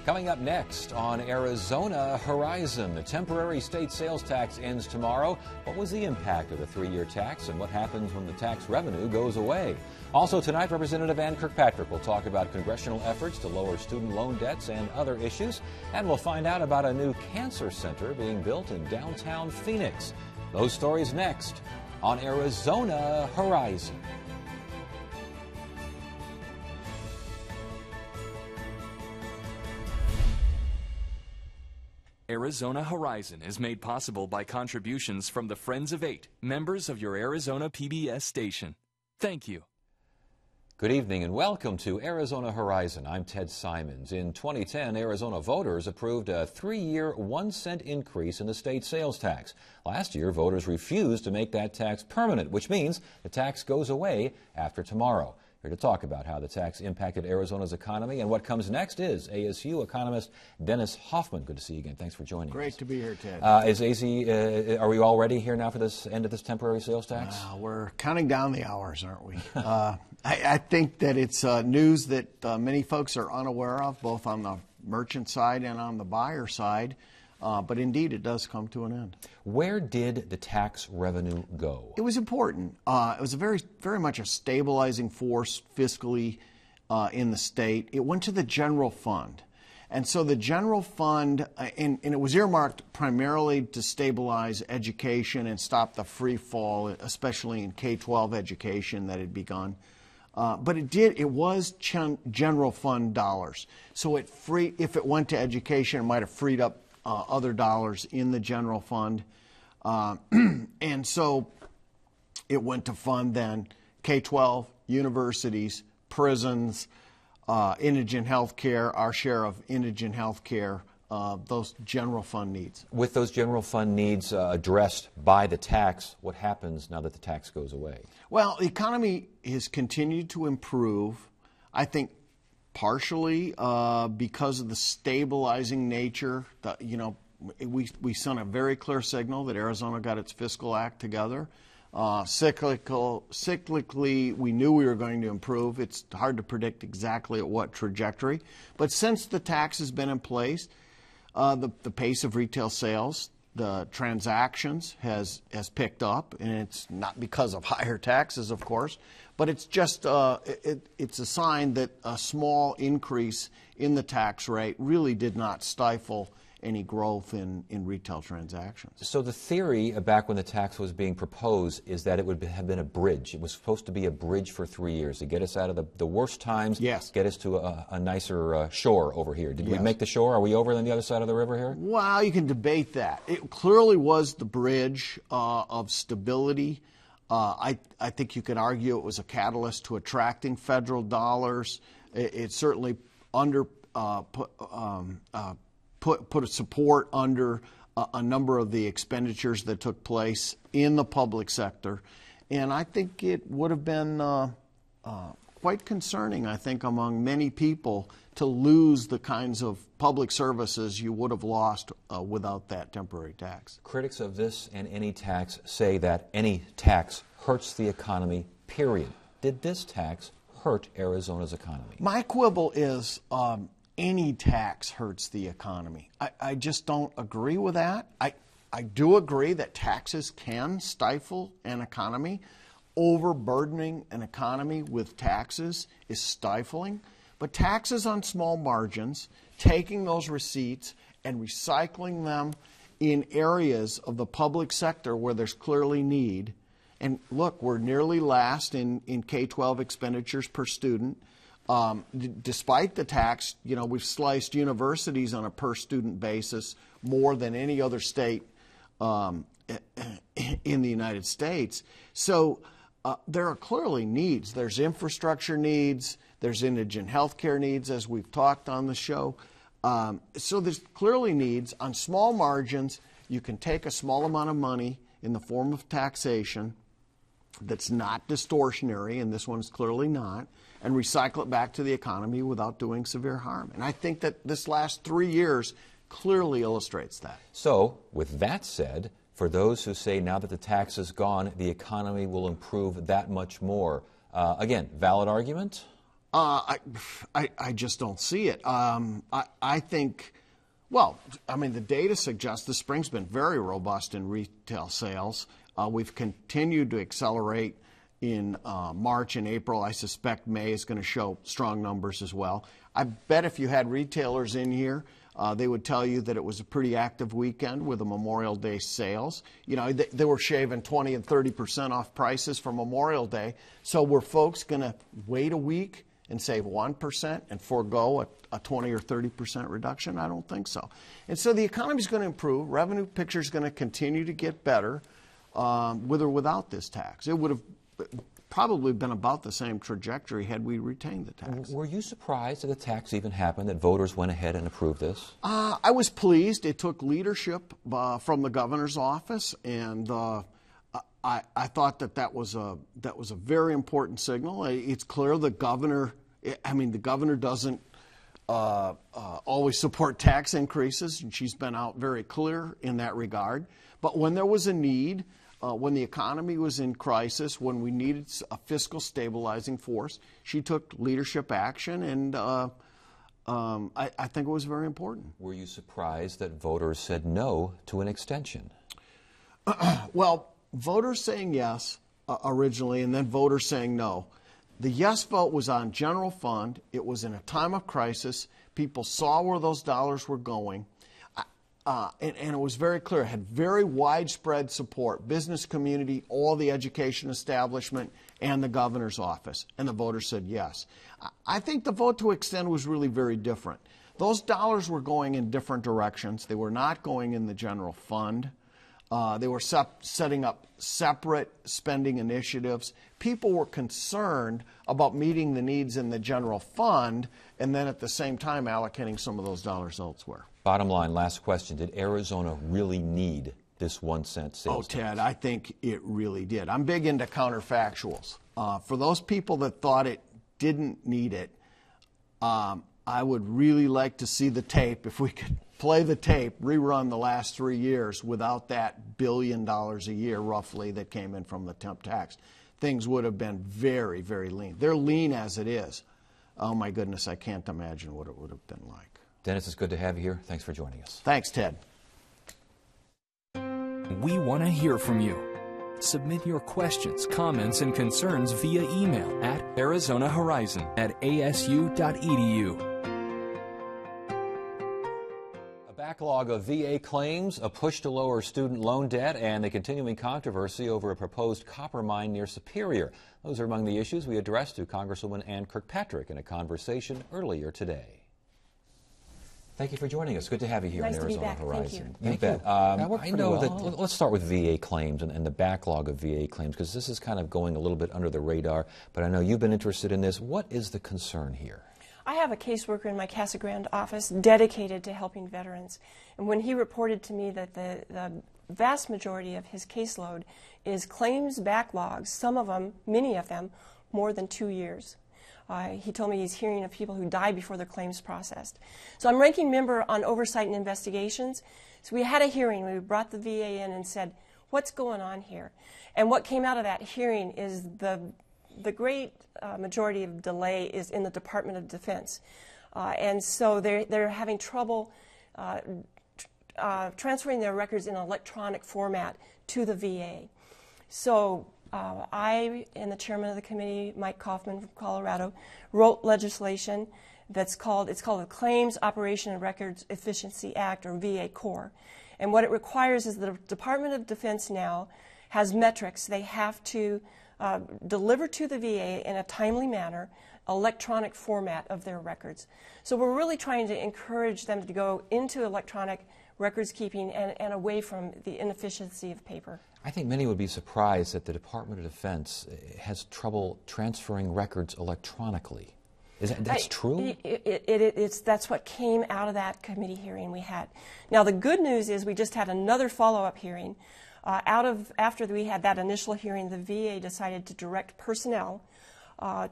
Coming up next on Arizona Horizon, the temporary state sales tax ends tomorrow. What was the impact of the 3-year tax, and what happens when the tax revenue goes away? Also tonight, Representative Ann Kirkpatrick will talk about congressional efforts to lower student loan debts and other issues. And we'll find out about a new cancer center being built in downtown Phoenix. Those stories next on Arizona Horizon. Arizona Horizon is made possible by contributions from the Friends of Eight, members of your Arizona PBS station. Thank you. Good evening and welcome to Arizona Horizon. I'm Ted Simons. In 2010, Arizona voters approved a 3-year 1-cent increase in the state sales tax. Last year, voters refused to make that tax permanent, which means the tax goes away after tomorrow. Here to talk about how the tax impacted Arizona's economy and what comes next is ASU economist Dennis Hoffman. Good to see you again. Thanks for joining us. Great to be here, Ted. Are we all ready here now for this end of this temporary sales tax? We're counting down the hours, aren't we? I think that it's news that many folks are unaware of, both on the merchant side and on the buyer side. But indeed, it does come to an end. Where did the tax revenue go? It was important. It was very much a stabilizing force fiscally in the state. It went to the general fund. And so the general fund, and it was earmarked primarily to stabilize education and stop the free fall, especially in K-12 education that had begun. But it was general fund dollars. So if it went to education, it might have freed up other dollars in the general fund. And so it went to fund then K-12, universities, prisons, indigent health care, our share of indigent health care, those general fund needs. With those general fund needs addressed by the tax, what happens now that the tax goes away? Well, the economy has continued to improve, I think, partially because of the stabilizing nature. We sent a very clear signal that Arizona got its fiscal act together. Cyclically, we knew we were going to improve. It's hard to predict exactly at what trajectory. But since the tax has been in place, the pace of retail sales, the transactions has picked up, and it's not because of higher taxes, of course, but it's just it's a sign that a small increase in the tax rate really did not stifle any growth in retail transactions. So the theory back when the tax was being proposed is that it would have been a bridge. It was supposed to be a bridge for 3 years to get us out of the worst times, yes, get us to a nicer shore over here. Did we make the shore? Are we over on the other side of the river here? Well, you can debate that. It clearly was the bridge of stability. I think you could argue it was a catalyst to attracting federal dollars. It certainly put a support under a number of the expenditures that took place in the public sector. And I think it would have been quite concerning, I think, among many people to lose the kinds of public services you would have lost without that temporary tax. Critics of this and any tax say that any tax hurts the economy, period. Did this tax hurt Arizona's economy? My quibble is any tax hurts the economy. I just don't agree with that. I do agree that taxes can stifle an economy. Overburdening an economy with taxes is stifling. But taxes on small margins, taking those receipts and recycling them in areas of the public sector where there's clearly need. And look, we're nearly last in K-12 expenditures per student. Despite the tax, we've sliced universities on a per student basis more than any other state in the United States. So there are clearly needs. There's infrastructure needs. There's indigent health care needs, as we've talked on the show. So there's clearly needs. On small margins, you can take a small amount of money in the form of taxation that's not distortionary, and this one's clearly not, and recycle it back to the economy without doing severe harm. And I think that this last 3 years clearly illustrates that. So, with that said, For those who say now that the tax is gone, the economy will improve that much more. Again, valid argument? I just don't see it. I think, well, I mean, the data suggests the spring's been very robust in retail sales. We've continued to accelerate in March and April. I suspect May is going to show strong numbers as well. I bet if you had retailers in here, they would tell you that it was a pretty active weekend with the Memorial Day sales. You know, they were shaving 20 and 30% off prices for Memorial Day. So were folks going to wait a week and save 1% and forego a 20 or 30% reduction? I don't think so. And so the economy is going to improve. Revenue picture is going to continue to get better with or without this tax. It would have probably been about the same trajectory had we retained the tax. Were you surprised that the tax even happened, that voters went ahead and approved this? I was pleased. It took leadership from the governor's office, and I thought that was a very important signal. It's clear the governor doesn't always support tax increases, and she's been out very clear in that regard. But when there was a need, when the economy was in crisis, when we needed a fiscal stabilizing force, she took leadership action, and I think it was very important. Were you surprised that voters said no to an extension? Well, voters saying yes originally, and then voters saying no. The yes vote was on general fund. It was in a time of crisis. People saw where those dollars were going. And it was very clear. It had very widespread support, business community, all the education establishment, and the governor's office. And the voters said yes. I think the vote to extend was really very different. Those dollars were going in different directions. They were not going in the general fund. They were setting up separate spending initiatives. People were concerned about meeting the needs in the general fund and then at the same time allocating some of those dollars elsewhere. Bottom line, last question. Did Arizona really need this 1 cent sales tax? Ted, I think it really did. I'm big into counterfactuals. For those people that thought it didn't need it, I would really like to see the tape. If we could play the tape, rerun the last 3 years without that $1 billion a year roughly that came in from the temp tax, things would have been very, very lean. They're lean as it is. Oh my goodness, I can't imagine what it would have been like. Dennis, it's good to have you here. Thanks for joining us. Thanks, Ted. We want to hear from you. Submit your questions, comments, and concerns via email at arizonahorizon@asu.edu. A backlog of VA claims, a push to lower student loan debt, and the continuing controversy over a proposed copper mine near Superior. Those are among the issues we addressed to Congresswoman Ann Kirkpatrick in a conversation earlier today. Thank you for joining us. Good to have you here nice on Arizona to be back. Horizon. Thank You you. bet. I know that. Let's start with VA claims and the backlog of VA claims, because this is kind of going a little bit under the radar. But I know you've been interested in this. What is the concern here? I have a caseworker in my Casa Grande office dedicated to helping veterans. And when he reported to me that the vast majority of his caseload is claims backlogs, some of them, many of them, more than 2 years. He told me he's hearing of people who died before their claims processed. So I'm ranking member on oversight and investigations. So we had a hearing. We brought the VA in and said, what's going on here? And what came out of that hearing is the great majority of delay is in the Department of Defense. And so they're having trouble transferring their records in electronic format to the VA. So I and the chairman of the committee, Mike Kaufman from Colorado, wrote legislation it's called the Claims Operation and Records Efficiency Act, or VA Core. And what it requires is the Department of Defense now has metrics. They have to deliver to the VA in a timely manner electronic format of their records. So we're really trying to encourage them to go into electronic records keeping and away from the inefficiency of paper. I think many would be surprised that the Department of Defense has trouble transferring records electronically. That's true? That's what came out of that committee hearing we had. Now the good news is we just had another follow-up hearing. After we had that initial hearing, the VA decided to direct personnel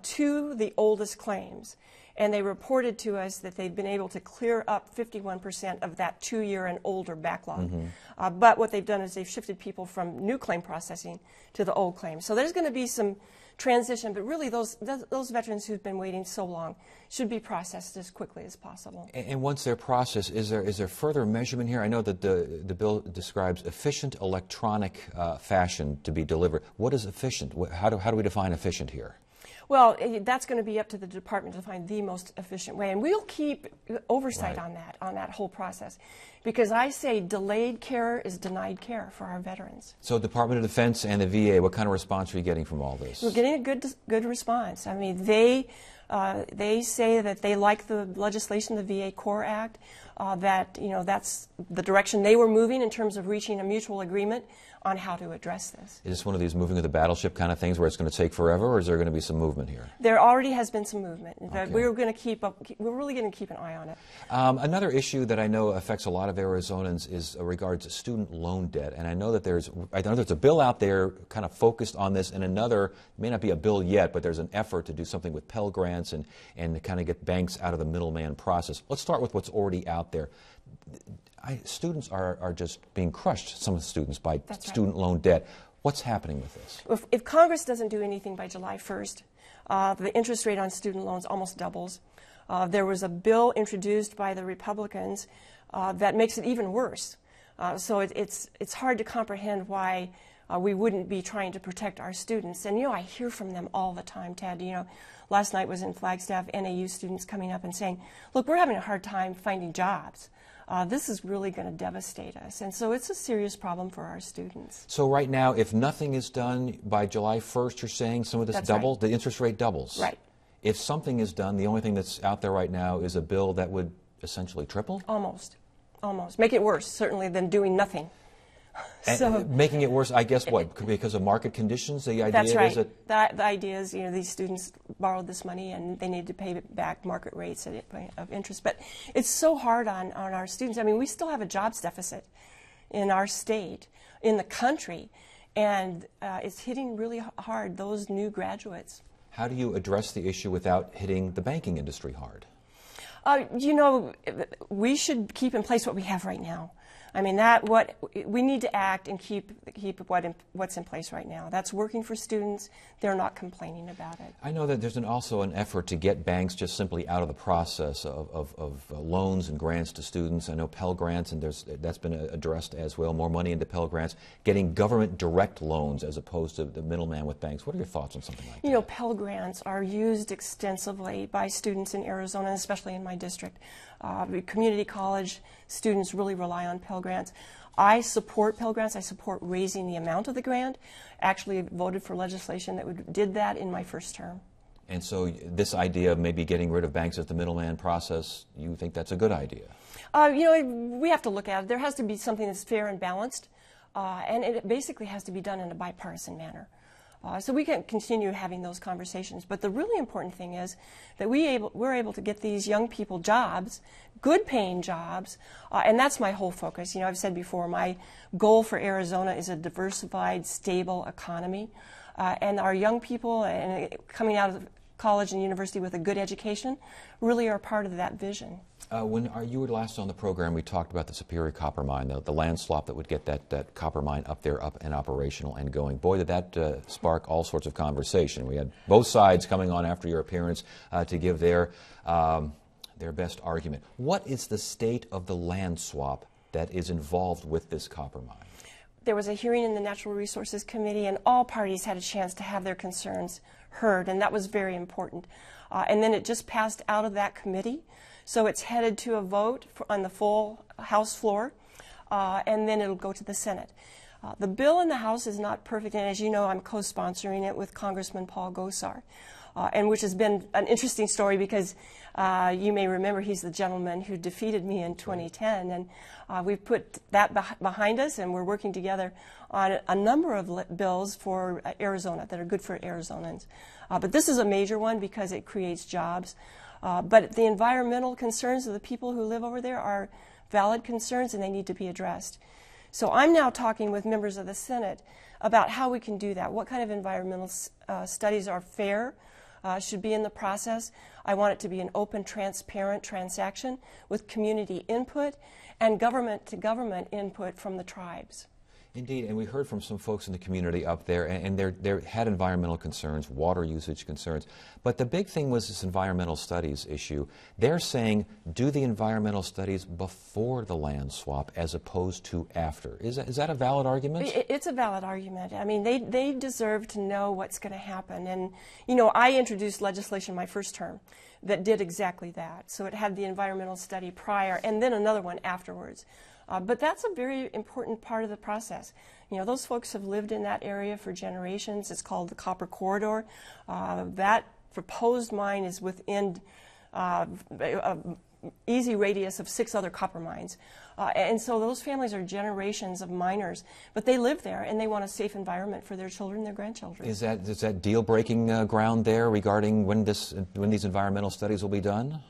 to the oldest claims. and they reported to us that they'd been able to clear up 51% of that 2-year and older backlog. But what they've done is they've shifted people from new claim processing to the old claim. So there's going to be some transition, but really those veterans who've been waiting so long should be processed as quickly as possible. And once they're processed, is there further measurement here? I know that the bill describes efficient electronic fashion to be delivered. What is efficient? How do we define efficient here? Well, that's going to be up to the department to find the most efficient way, and we'll keep oversight Right. on that whole process, because I say delayed care is denied care for our veterans. So Department of Defense and the VA, what kind of response are you getting from all this? We're getting a good response. I mean, they say that they like the legislation, the VA Core Act, that that's the direction they were moving in terms of reaching a mutual agreement on how to address this. Is this one of these moving of the battleship kind of things where it's going to take forever, or is there going to be some movement here? There already has been some movement. Okay. We're going to keep up. We're really going to keep an eye on it. Another issue that I know affects a lot of Arizonans is regards to student loan debt, and I know there's a bill out there kind of focused on this, and another, may not be a bill yet, but there's an effort to do something with Pell Grants and to kind of get banks out of the middleman process. Let's start with what's already out there. Students are just being crushed, some of the students, by That's student loan debt. What's happening with this? If Congress doesn't do anything by July 1st, the interest rate on student loans almost doubles. There was a bill introduced by the Republicans that makes it even worse. So it's hard to comprehend why we wouldn't be trying to protect our students. And I hear from them all the time, Ted. Last night was in Flagstaff, NAU students coming up and saying, look, we're having a hard time finding jobs. This is really going to devastate us. And so it's a serious problem for our students. So right now, if nothing is done by July 1st, you're saying some of this That's double, right. the interest rate doubles? Right. If something is done, the only thing that's out there right now is a bill that would essentially triple? Almost. Make it worse, certainly, than doing nothing. And making it worse, I guess, what? Because of market conditions? The idea That's right. is that The idea is, these students borrowed this money and they need to pay back market rates of interest. But it's so hard on our students. I mean, we still have a jobs deficit in our state, in the country, and it's hitting really hard those new graduates. how do you address the issue without hitting the banking industry hard? We should keep in place what we have right now. I mean, we need to act and keep what's in place right now. That's working for students. They're not complaining about it. I know that there's also an effort to get banks just simply out of the process of loans and grants to students. I know Pell Grants, and that's been addressed as well, more money into Pell Grants, getting government direct loans as opposed to the middleman with banks. What are your thoughts on something like that? Pell Grants are used extensively by students in Arizona, especially in my district. Community college students really rely on Pell Grants. I support Pell Grants. I support raising the amount of the grant. Actually voted for legislation that did that in my first term. And so this idea of maybe getting rid of banks as the middleman process, you think that's a good idea? We have to look at it. There has to be something that's fair and balanced, and it basically has to be done in a bipartisan manner. So we can continue having those conversations. But the really important thing is that we're able to get these young people jobs, good-paying jobs, and that's my whole focus. I've said before, my goal for Arizona is a diversified, stable economy. And our young people coming out of college and university with a good education really are part of that vision. When you were last on the program, we talked about the Superior Copper Mine, the land swap that would get that copper mine up there, up and operational and going. Boy, did that spark all sorts of conversation. We had both sides coming on after your appearance to give their best argument. What is the state of the land swap that is involved with this copper mine? There was a hearing in the Natural Resources Committee, and all parties had a chance to have their concerns heard, and that was very important. And then it just passed out of that committee. So it's headed to a vote on the full House floor, and then it'll go to the Senate. The bill in the House is not perfect, and as you know, I'm co-sponsoring it with Congressman Paul Gosar, and which has been an interesting story because you may remember he's the gentleman who defeated me in 2010, and we've put that behind us, and we're working together on a number of bills for Arizona that are good for Arizonans. But this is a major one because it creates jobs. But the environmental concerns of the people who live over there are valid concerns, and they need to be addressed. So I'm now talking with members of the Senate about how we can do that. What kind of environmental studies are fair, should be in the process. I want it to be an open, transparent transaction with community input and government-to-government input from the tribes. Indeed, and we heard from some folks in the community up there, and they had environmental concerns, water usage concerns. But the big thing was this environmental studies issue. They're saying do the environmental studies before the land swap as opposed to after. Is that a valid argument? It's a valid argument. I mean, they deserve to know what's going to happen. And, you know, I introduced legislation my first term that did exactly that. So it had the environmental study prior and then another one afterwards. But that's a very important part of the process. You know, those folks have lived in that area for generations. It's called the Copper Corridor. That proposed mine is within easy radius of 6 other copper mines. And so those families are generations of miners, but they live there and they want a safe environment for their children and their grandchildren. Is that deal-breaking ground there regarding when these environmental studies will be done?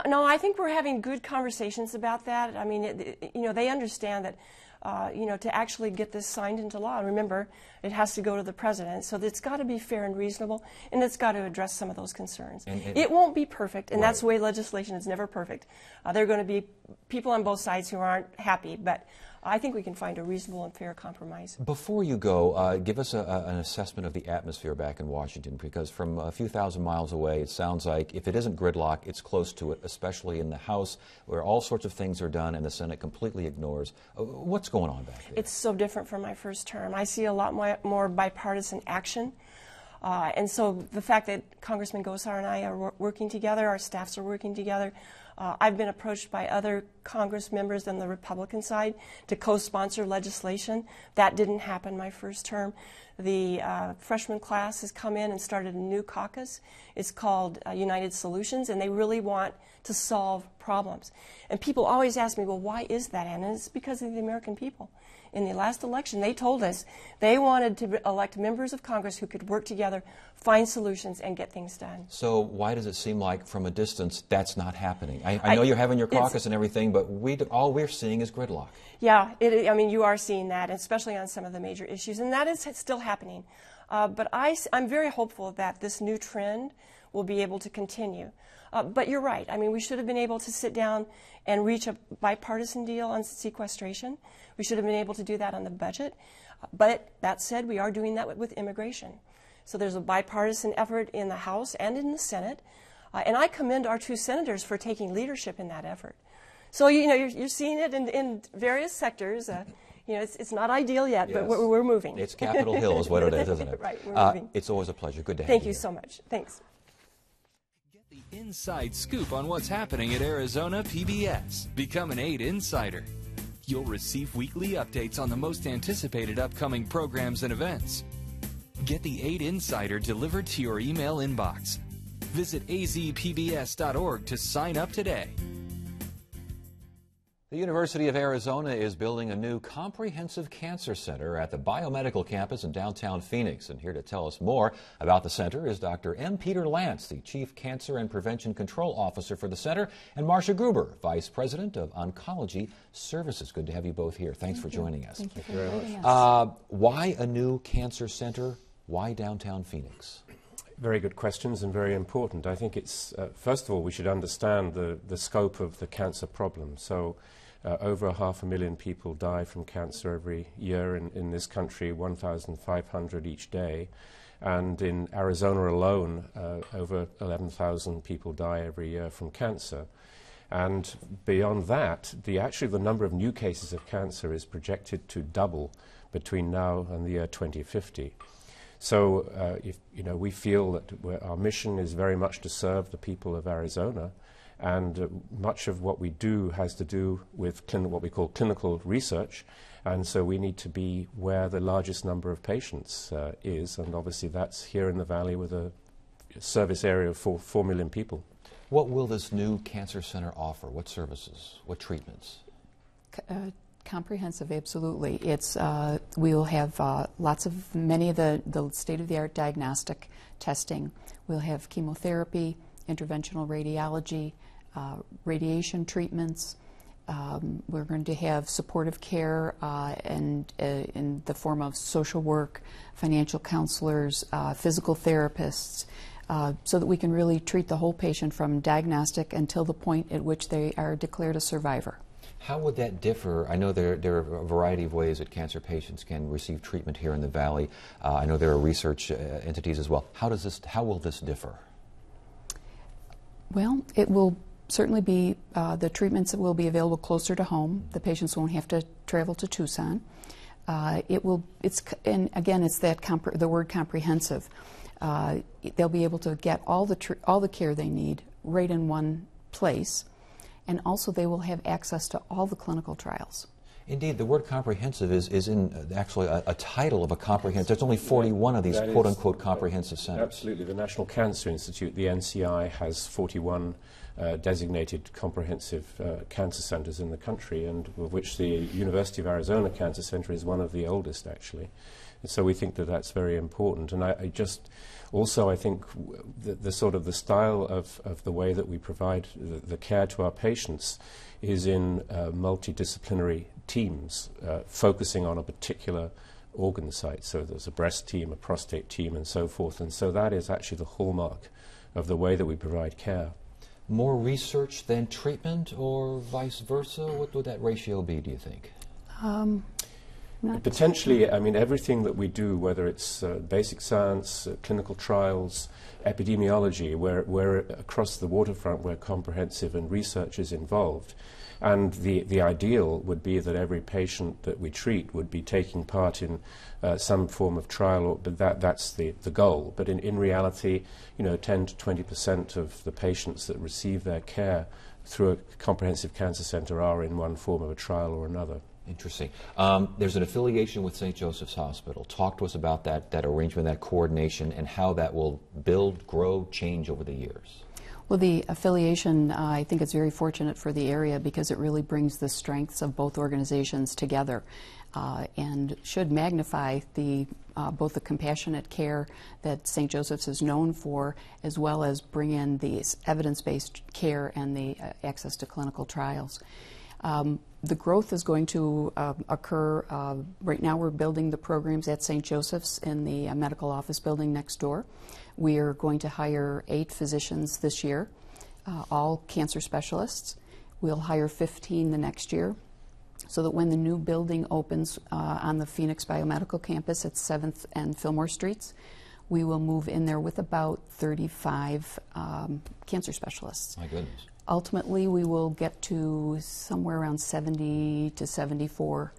No, I think we're having good conversations about that. I mean, you know, they understand that, you know, to actually get this signed into law, remember, it has to go to the president, so it's got to be fair and reasonable, and it's got to address some of those concerns. It won't be perfect, and that's the way legislation is never perfect. There are going to be people on both sides who aren't happy, but I think we can find a reasonable and fair compromise. Before you go, give us an assessment of the atmosphere back in Washington, because from a few thousand miles away, it sounds like if it isn't gridlock, it's close to it, especially in the House, where all sorts of things are done and the Senate completely ignores. What's going on back there? It's so different from my first term. I see a lot more bipartisan action. And so the fact that Congressman Gosar and I are working together, our staffs are working together, I've been approached by other Congress members on the Republican side to co-sponsor legislation. That didn't happen my first term. The freshman class has come in and started a new caucus. It's called United Solutions, and they really want to solve problems. And people always ask me, well, why is that, Anna? And it's because of the American people. In the last election, they told us they wanted to elect members of Congress who could work together, find solutions, and get things done. So why does it seem like from a distance that's not happening? I know you're having your caucus and everything, but all we're seeing is gridlock. Yeah, I mean, you are seeing that, especially on some of the major issues, and that is still happening. But I'm very hopeful that this new trend will be able to continue. But you're right. I mean, we should have been able to sit down and reach a bipartisan deal on sequestration. We should have been able to do that on the budget. But that said, we are doing that with immigration. So there's a bipartisan effort in the House and in the Senate. And I commend our 2 senators for taking leadership in that effort. So, you know, you're seeing it in various sectors. You know, it's not ideal yet, Yes. but we're moving. It's Capitol Hill is what it is, isn't it? Right, we're moving. It's always a pleasure. Good to have you. Thank you here. so much. Thanks. Get the inside scoop on what's happening at Arizona PBS. Become an 8 Insider. You'll receive weekly updates on the most anticipated upcoming programs and events. Get the 8 Insider delivered to your email inbox. Visit azpbs.org to sign up today. The University of Arizona is building a new comprehensive cancer center at the biomedical campus in downtown Phoenix. And here to tell us more about the center is Dr. M. Peter Lance, the Chief Cancer and Prevention Control Officer for the center, and Marcia Gruber, Vice President of Oncology Services. Good to have you both here. Thanks for joining us. Thank you for having us. Why a new cancer center? Why downtown Phoenix? Very good questions and very important. I think it's, first of all, we should understand the scope of the cancer problem. So over 500,000 people die from cancer every year in this country, 1,500 each day. And in Arizona alone, over 11,000 people die every year from cancer. And beyond that, actually the number of new cases of cancer is projected to double between now and the year 2050. So, we feel that our mission is very much to serve the people of Arizona, and much of what we do has to do with what we call clinical research, and so we need to be where the largest number of patients is, and obviously that's here in the Valley with a service area of 4 million people. What will this new cancer center offer? What services? What treatments? Comprehensive, absolutely. We will have many of the state-of-the-art diagnostic testing. We'll have chemotherapy, interventional radiology, radiation treatments. We're going to have supportive care and in the form of social work, financial counselors, physical therapists. so that we can really treat the whole patient from diagnostic until the point at which they are declared a survivor. How would that differ? I know there are a variety of ways that cancer patients can receive treatment here in the Valley. I know there are research entities as well. How will this differ? Well, it will certainly be, the treatments will be available closer to home. The patients won't have to travel to Tucson. And again, it's that the word comprehensive. They'll be able to get all the care they need right in one place. And also they will have access to all the clinical trials. Indeed, the word comprehensive is in actually a title of a comprehensive. There's only 41 of these quote-unquote comprehensive centers. Absolutely. The National Cancer Institute, the NCI, has 41 designated comprehensive cancer centers in the country, and of which the University of Arizona Cancer Center is one of the oldest, actually. And so we think that that's very important. And I think the sort of the style of the way that we provide the care to our patients is in multidisciplinary teams, focusing on a particular organ site. So there's a breast team, a prostate team, and so forth. And so that is actually the hallmark of the way that we provide care. More research than treatment, or vice versa? What would that ratio be, do you think? Potentially, I mean, everything that we do, whether it's basic science, clinical trials, epidemiology, where across the waterfront we're comprehensive and research is involved. And the ideal would be that every patient that we treat would be taking part in some form of trial, but that's the goal. But in reality, 10 to 20% of the patients that receive their care through a comprehensive cancer center are in one form of a trial or another. Interesting. There's an affiliation with St. Joseph's Hospital. Talk to us about that arrangement, that coordination, and how that will build, grow, change over the years. Well, the affiliation, I think it's very fortunate for the area because it really brings the strengths of both organizations together and should magnify both the compassionate care that St. Joseph's is known for, as well as bring in the evidence-based care and the access to clinical trials. The growth is going to occur. Right now we're building the programs at St. Joseph's in the medical office building next door. We are going to hire 8 physicians this year, all cancer specialists. We'll hire 15 the next year, so that when the new building opens on the Phoenix Biomedical Campus at 7th and Fillmore Streets, we will move in there with about 35 cancer specialists. My goodness. Ultimately, we will get to somewhere around 70 to 74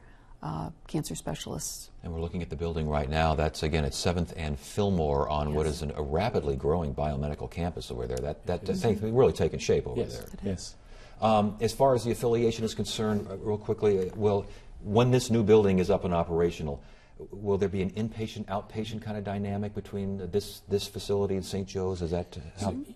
cancer specialists. And we're looking at the building right now. That's, again, at 7th and Fillmore on what is a rapidly growing biomedical campus over there. That's really taken shape over there. Yes. As far as the affiliation is concerned, real quickly, when this new building is up and operational, will there be an inpatient, outpatient kind of dynamic between this facility and St. Joe's? Is that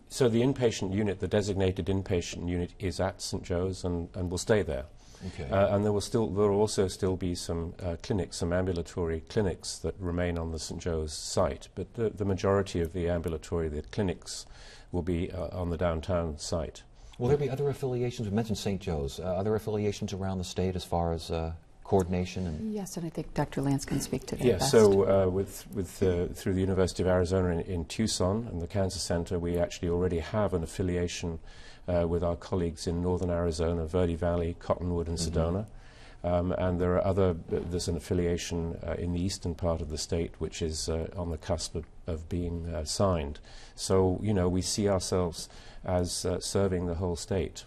so the inpatient unit, the designated inpatient unit, is at St. Joe's and will stay there. Okay. And there will also still be some clinics, some ambulatory clinics that remain on the St. Joe's site. But the majority of the clinics will be on the downtown site. Will there be other affiliations? We mentioned St. Joe's. Other affiliations around the state as far as coordination? Yes, and I think Dr. Lance can speak to that best. So through the University of Arizona in Tucson and the Cancer Center, we actually already have an affiliation with our colleagues in northern Arizona, Verde Valley, Cottonwood, and Sedona. And there's an affiliation in the eastern part of the state which is on the cusp of being signed. So, we see ourselves as serving the whole state.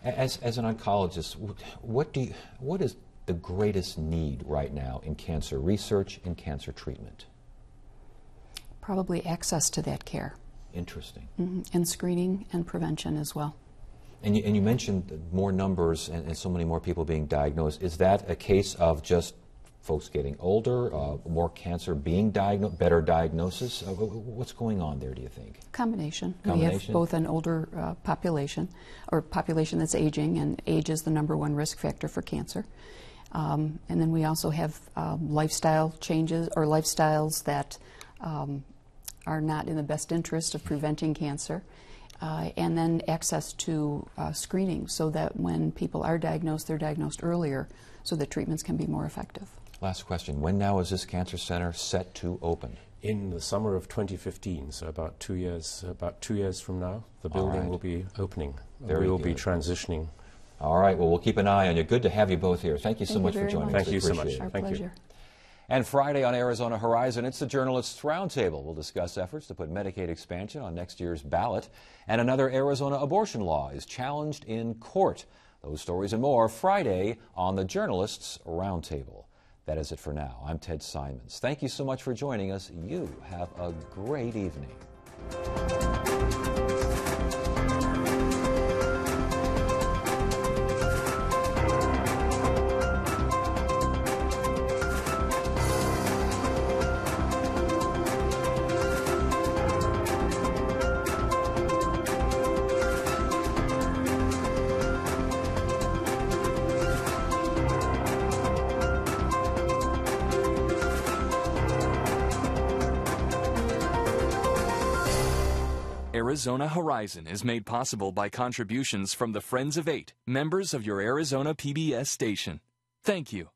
As an oncologist, what is the greatest need right now in cancer research and cancer treatment? Probably access to that care. Interesting. And screening and prevention as well. And you mentioned more numbers and so many more people being diagnosed. Is that a case of just folks getting older, more cancer being diagnosed, better diagnosis? What's going on there, do you think? Combination. We have both an older population, or population that's aging, and age is the #1 risk factor for cancer. And then we also have lifestyle changes, or lifestyles that are not in the best interest of preventing cancer. And then access to screening, so that when people are diagnosed, they're diagnosed earlier, so that treatments can be more effective. Last question. When now is this cancer center set to open? in the summer of 2015, so about 2 years from now, the building will be opening. We will be transitioning. All right, well, we'll keep an eye on you. Good to have you both here. Thank you so much for joining us. Thank you so much. Our Thank pleasure. you. And Friday on Arizona Horizon, it's the Journalists Roundtable. We'll discuss efforts to put Medicaid expansion on next year's ballot. And another Arizona abortion law is challenged in court. Those stories and more Friday on the Journalists Roundtable. That is it for now. I'm Ted Simons. Thank you so much for joining us. You have a great evening. Arizona Horizon is made possible by contributions from the Friends of 8, members of your Arizona PBS station. Thank you.